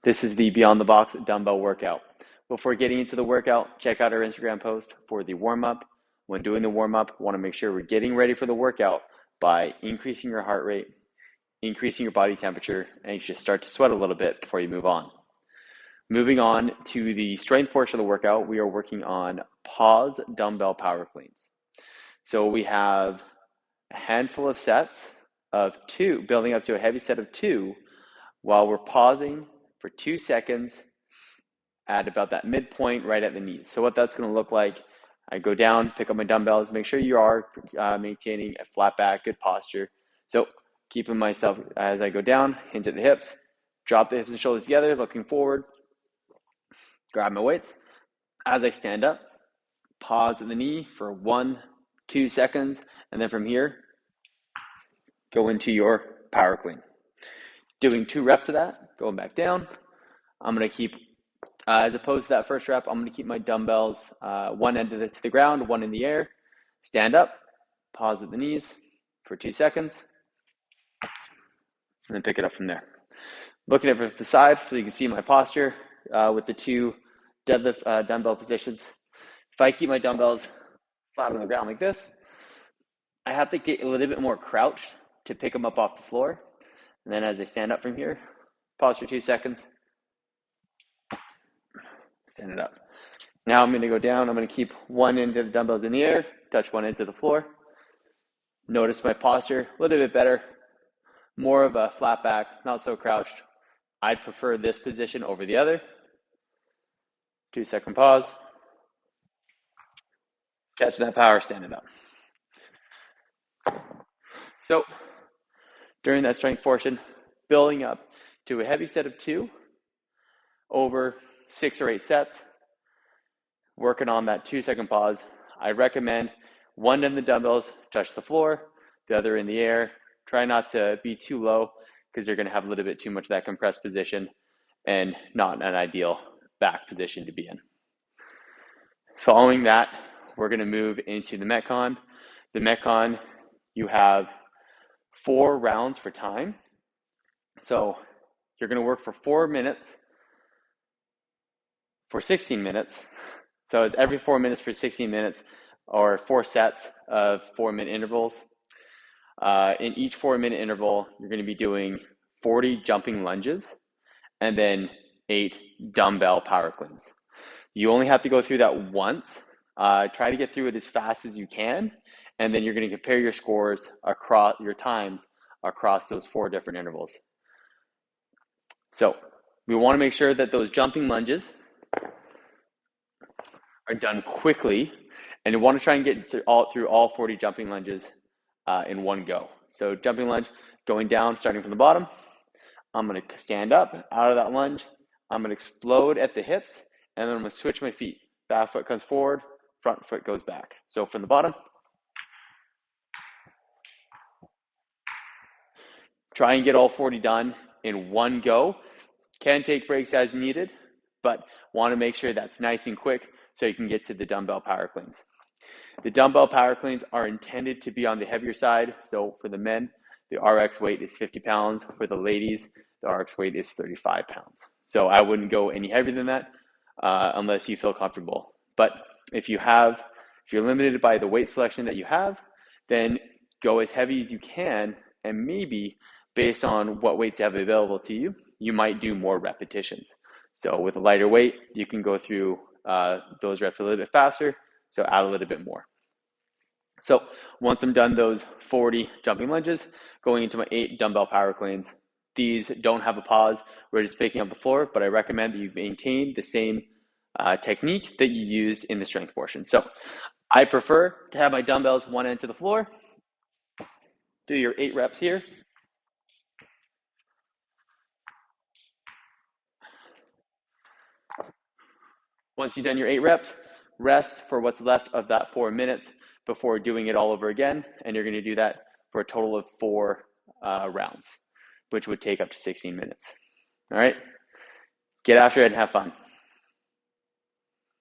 This is the Beyond the Box dumbbell workout. Before getting into the workout, check out our Instagram post for the warm-up. When doing the warm-up, want to make sure we're getting ready for the workout by increasing your heart rate, increasing your body temperature, and you should start to sweat a little bit before you move on. Moving on to the strength portion of the workout, we are working on pause dumbbell power cleans. So we have a handful of sets of 2, building up to a heavy set of 2, while we're pausing for 2 seconds at about that midpoint right at the knees. So what that's going to look like, I go down, pick up my dumbbells, make sure you are maintaining a flat back, good posture. So keeping myself as I go down, hinge at the hips, drop the hips and shoulders together, looking forward, grab my weights. As I stand up, pause at the knee for 1-2 seconds, and then from here, go into your power clean. Doing 2 reps of that, going back down. I'm going to keep, as opposed to that first rep, I'm going to keep my dumbbells one end to the ground, one in the air. Stand up, pause at the knees for 2 seconds, and then pick it up from there. Looking at the side so you can see my posture with the 2 deadlift dumbbell positions. If I keep my dumbbells flat on the ground like this, I have to get a little bit more crouched to pick them up off the floor. And then as I stand up from here, pause for 2 seconds, stand it up. Now I'm going to go down. I'm going to keep one end of the dumbbells in the air, touch one end to the floor. Notice my posture, a little bit better, more of a flat back, not so crouched. I'd prefer this position over the other. 2-second pause. Catch that power, stand it up. So during that strength portion, building up to a heavy set of 2 over 6 or 8 sets, working on that 2-second pause. I recommend one end of the dumbbells touch the floor, the other in the air. Try not to be too low because you're going to have a little bit too much of that compressed position and not an ideal back position to be in. Following that, we're going to move into the Metcon. The Metcon, you have 4 rounds for time. So you're going to work for 4 minutes for 16 minutes. So it's every 4 minutes for 16 minutes or 4 sets of 4-minute intervals. In each 4-minute interval, you're going to be doing 40 jumping lunges and then 8 dumbbell power cleans. You only have to go through that once. Try to get through it as fast as you can, and then you're going to compare your scores across your times across those 4 different intervals. So we want to make sure that those jumping lunges are done quickly, and you want to try and get through all 40 jumping lunges in one go. So jumping lunge, going down, starting from the bottom. I'm going to stand up out of that lunge. I'm going to explode at the hips, and then I'm going to switch my feet. Back foot comes forward, front foot goes back. So from the bottom, try and get all 40 done in one go. Can take breaks as needed, but want to make sure that's nice and quick so you can get to the dumbbell power cleans. The dumbbell power cleans are intended to be on the heavier side. So for the men, the RX weight is 50 pounds. For the ladies, the RX weight is 35 pounds. So I wouldn't go any heavier than that unless you feel comfortable. But if you're limited by the weight selection that you have, then go as heavy as you can, and maybe based on what weights you have available to you, you might do more repetitions. So with a lighter weight, you can go through those reps a little bit faster, so add a little bit more. So once I'm done those 40 jumping lunges, going into my 8 dumbbell power cleans. These don't have a pause. We're just picking up the floor, but I recommend that you maintain the same technique that you used in the strength portion. So I prefer to have my dumbbells one end to the floor. Do your 8 reps here. Once you've done your 8 reps, rest for what's left of that 4 minutes before doing it all over again. And you're going to do that for a total of 4 rounds, which would take up to 16 minutes. All right? Get after it and have fun.